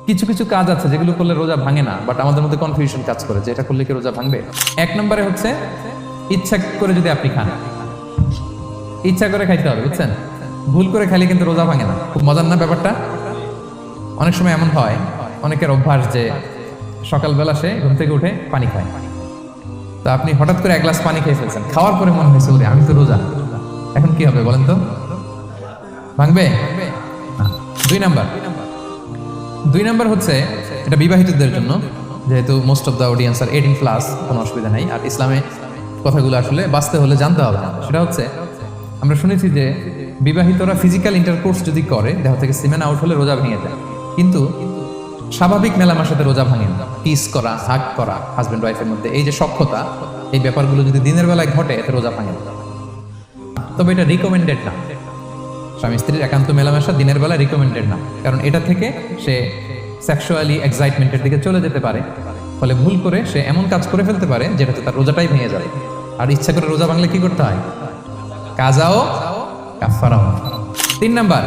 কিছু কিছু কাজ আছে যেগুলো করলে রোজা ভাঙে না, বাট আমাদের মধ্যে কনফিউশন কাজ করে যে এটা করলে কি রোজা ভাঙবে। এক নম্বরে হচ্ছে ইচ্ছা করে যদি আপনি খান, ইচ্ছা করে খাইতে হবে, বুঝছেন? ভুল করে খাইলে কিন্তু রোজা ভাঙে না। খুব মজার না ব্যাপারটা? অনেক সময় এমন হয়, অনেকের অভ্যাস যে সকালবেলা সে ঘুম থেকে উঠে পানি খায়। তো আপনি হঠাৎ করে এক গ্লাস পানি খেয়ে ফেলছেন, খাওয়ার পরে মনে হয়েছে ওরে আমি তো রোজা, এখন কি হবে বলেন তো? ভাঙবে না। দুই নাম্বার হচ্ছে, এটা বিবাহিতদের জন্য, যেহেতু মোস্ট অফ দ্য অডিয়েন্স আর 18+, কোনো অসুবিধা নেই। আর ইসলামে কথাগুলো আসলে বাঁচতে হলে জানতে হবে না। সেটা হচ্ছে, আমরা শুনেছি যে বিবাহিতরা ফিজিক্যাল ইন্টারকোর্স যদি করে, দেহ থেকে সিমেন আউট হলে রোজা ভেঙে যায়, কিন্তু স্বাভাবিক মেলামেশার সাথে রোজা ভাঙে না। কিস করা, হাগ করা হাজব্যান্ড ওয়াইফের মধ্যে, এই যে সখ্যতা, এই ব্যাপারগুলো যদি দিনের বেলায় ঘটে এতে রোজা ভাঙে না। তবে এটা রিকমেন্ডেড না। স্বামী স্ত্রীর একান্ত মেলামেশা দিনের বেলা রিকমেন্ডেড না, কারণ এটা থেকে সে সেক্সুয়ালি এক্সাইটমেন্টের দিকে চলে যেতে পারে। ফলে ভুল করে সে এমন কাজ করে ফেলতে পারে যেটাতে তার রোজাটাই ভেঙে যাবে। আর ইচ্ছা করে রোজা ভাঙলে কি করতে হয়? কাজাও কাফারাও। 3 নাম্বার,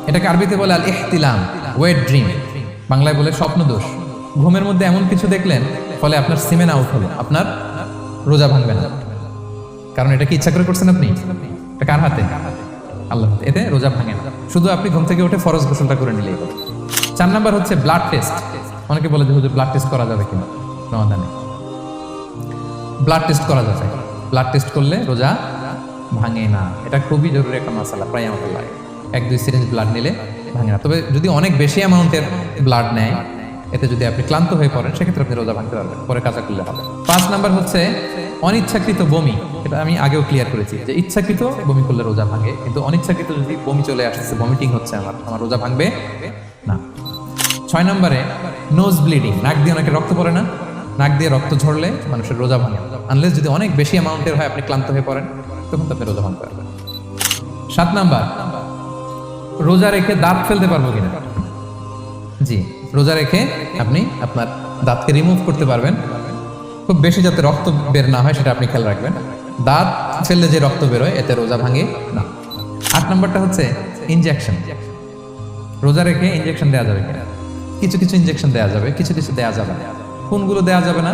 এটাকে আরবিতে বলে আল ইহতিলাম, ওয়েট ড্রিম, বাংলায় বলে স্বপ্ন দোষ। ঘুমের মধ্যে এমন কিছু দেখলেন, ফলে আপনার সিমেন আউট হলো, আপনার রোজা ভাঙবে না। কারণ এটা কি ইচ্ছা করে করছেন আপনি? এটা কার হাতে? আল্লাহ হাতে। এতে রোজা ভাঙে না, শুধু আপনি ঘুম থেকে উঠে ফরজ গোসলটা করে নিলেই হবে। 4 নাম্বার হচ্ছে ব্লাড টেস্ট। অনেকে বলে যে হুজুর ব্লাড টেস্ট করা যাবে কিনা? সমাধানে ব্লাড টেস্ট করা যাবে। ব্লাড টেস্ট করলে রোজা ভাঙে না। এটা খুবই জরুরি একটা মাসালা, প্রায় আমাদের লাগে। 1-2 সিরিঞ্জ ব্লাড নিলে ভাঙে না। তবে যদি অনেক বেশি অ্যামাউন্টের ব্লাড নেয়, এতে যদি আপনি ক্লান্ত হয়ে পড়েন, সেক্ষেত্রে আপনি রোজা ভাঙতে পারবেন, পরে কাজা করলে হবে। 5 নাম্বার হচ্ছে অনিচ্ছাকৃত বমি। এটা আমি আগেও ক্লিয়ার করেছি যে ইচ্ছাকৃত বমি করলে রোজা ভাঙে, কিন্তু অনিচ্ছাকৃত যদি বমি চলে আসছে, ভমিটিং হচ্ছে, আমার রোজা ভাঙবে না। 6 নম্বরে নোজ ব্লিডিং, নাক দিয়ে অনেকে রক্ত পড়ে না, নাক দিয়ে রক্ত ঝরলে মানুষের রোজা ভাঙে, আনলেস যদি অনেক বেশি অ্যামাউন্টের হয়, আপনি ক্লান্ত হয়ে পড়েন, তখন তো আপনি রোজা ভাঙতে পারবেন। 7 নাম্বার, রোজা রেখে দাঁত ফেলতে পারবো কিনা? জি, রোজা রেখে আপনি আপনার দাঁতকে রিমুভ করতে পারবেন, খুব বেশি যাতে রক্ত বের না হয় সেটা আপনি খেয়াল রাখবেন। দাঁত ফেললে যে রক্ত বেরোয় এতে রোজা ভাঙে না। 8 নাম্বারটা হচ্ছে ইনজেকশন। রোজা রেখে ইনজেকশন দেওয়া যাবে কিনা? কিছু কিছু ইনজেকশন দেওয়া যাবে, কিছু কিছু দেওয়া যাবে না। কোনগুলো দেওয়া যাবে না?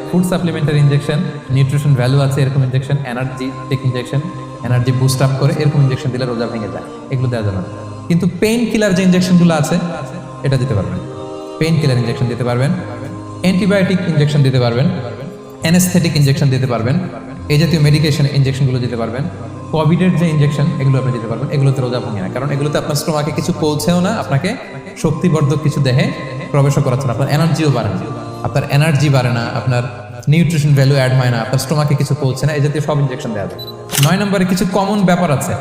Food supplementary injection, nutrition value আছে এরকম injection, energy take injection, energy boost up করে এরকম ইনজেকশন দিলে রোজা ভেঙে যায়, এগুলো দেওয়া যাবে না। কিন্তু পেইন কিলার যে ইনজেকশনগুলো আছে এটা দিতে পারবেন। পেইন কিলার ইনজেকশন দিতে পারবেন, অ্যান্টিবায়োটিক ইনজেকশন দিতে পারবেন, অ্যানেস্থেটিক ইনজেকশন দিতে পারবেন, এই জাতীয় মেডিকেশন ইনজেকশনগুলো দিতে পারবেন। কোভিডের যে ইনজেকশন এগুলো আপনি দিতে পারবেন। এগুলোতে রোজা ভাঙে না, কারণ এগুলোতে আপনার স্টোমাকে কিছু পৌঁছেও না, আপনাকে শক্তিবর্ধক কিছু দেহে প্রবেশও করাচ্ছে না, আপনার এনার্জিও বাড়ে না, আপনার এনার্জি বাড়ে না, আপনার নিউট্রিশন ভ্যালু অ্যাড হয় না, আপনার স্টোমাকে কিছু পৌঁছে না, এই জাতীয় সব ইনজেকশন দেওয়া যায়। 9 নম্বরে কিছু কমন ব্যাপার আছে।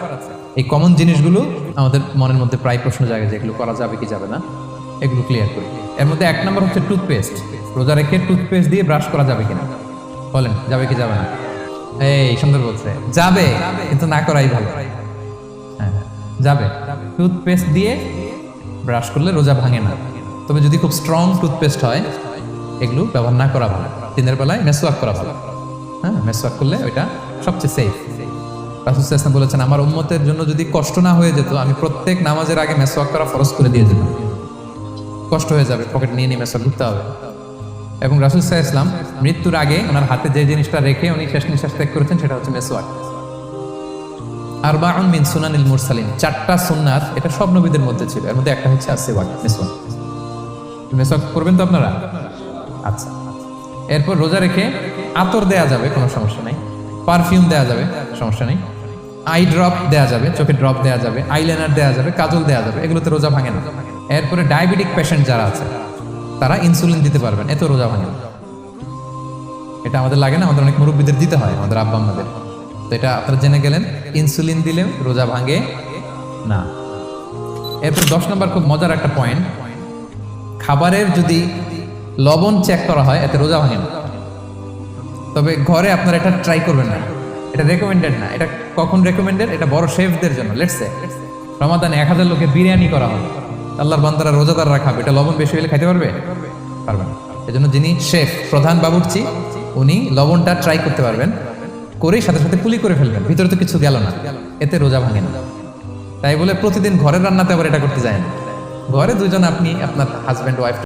এই কমন জিনিসগুলো আমাদের মনের মধ্যে প্রায় প্রশ্ন জাগে যে এগুলো করা যাবে কি যাবে না, এগুলো ক্লিয়ার করি। এর মধ্যে 1 নম্বর হচ্ছে টুথপেস্ট। রোজা রেখে টুথপেস্ট দিয়ে ব্রাশ করা যাবে কিনা? বলেন, যাবে কি যাবে না? এই সুন্দর বলছে, যাবে, কিন্তু না করাই ভালো। হ্যাঁ, যাবে। টুথপেস্ট দিয়ে ব্রাশ করলে রোজা ভাঙে না, তবে যদি খুব স্ট্রং টুথপেস্ট হয় এগুলো ব্যবহার না করা ভালো। দিনের বেলায় মেসওয়াক করা ভালো। হ্যাঁ, মেসওয়াক করলে ওইটা সবচেয়ে সেফ। রাসূল সাল্লাল্লাহু আলাইহি ওয়াসাল্লাম বলেছেন, আমার উম্মতের জন্য যদি কষ্ট না হয়ে যেত, আমি প্রত্যেক নামাজের আগে মেসওয়াক করা ফরজ করে দিয়ে যেতাম। কষ্ট হয়ে যাবে, পকেট নিয়ে নিয়ে মেসওয়াক করতে হবে। এবং রাসূল সাল্লাল্লাহু আলাইহি ওয়াসাল্লাম মৃত্যুর আগে ওনার হাতে যে জিনিসটা রেখে উনি শেষ নিঃশ্বাস ত্যাগ করেছেন সেটা হচ্ছে মেসওয়াক। আরবাউন মিন সুনানিল মুরসালিন, 4টা সুন্নাত, এটা সব নবীদের মধ্যে ছিল, এর মধ্যে একটা হচ্ছে আসওয়াক, মেসওয়াক। মেসওয়াক করবেন তো আপনারা? আচ্ছা। এরপর রোজা রেখে আতর দেয়া যাবে, কোনো সমস্যা নাই। পারফিউম দেয়া যাবে, সমস্যা নেই। আই ড্রপ দেয়া যাবে, চোখে ড্রপ দেয়া যাবে, আইলাইনার দেয়া যাবে, কাজল দেয়া যাবে, এগুলোতে রোজা ভাঙে না। এরপরে ডায়াবেটিক পেশেন্ট যারা আছে তারা ইনসুলিন দিতে পারবেন, এতে রোজা ভাঙে না। এটা আমাদের লাগে না, আমাদের অনেক মুরব্বীদের দিতে হয়, আমাদের আব্বা আম্মাদের। তো এটা আপনারা জেনে গেলেন, ইনসুলিন দিলেও রোজা ভাঙে না। এরপর 10 নম্বর খুব মজার একটা পয়েন্ট, খাবারের যদি লবণ চেক করা হয় এতে রোজা ভাঙে না। তবে ঘরে আপনারা এটা ট্রাই করবেন না, এটা রেকমেন্ডেড না। এটা কখন রেকমেন্ডেড? এটা বড় শেফদের জন্য। লেটস সে রমাদানে 1000 লোকে বিরিয়ানি করা হবে, আল্লাহর বান্দারা রোজাদাররা খাবে, এটা লবণ বেশি হলে খাইতে পারবে? পারবে না। এজন্য যিনি শেফ, প্রধান বাবুর্চি, উনি লবণটা ট্রাই করতে পারবেন, করেই সাথে সাথে কুলি করে ফেলবেন, ভিতরে তো কিছু গেল না, এতে রোজা ভাঙে না। তাই বলে প্রতিদিন ঘরের রান্নাতে আবার এটা করতে যায় না। ঘরে দুজন, আপনি আপনার হাজব্যান্ড ওয়াইফ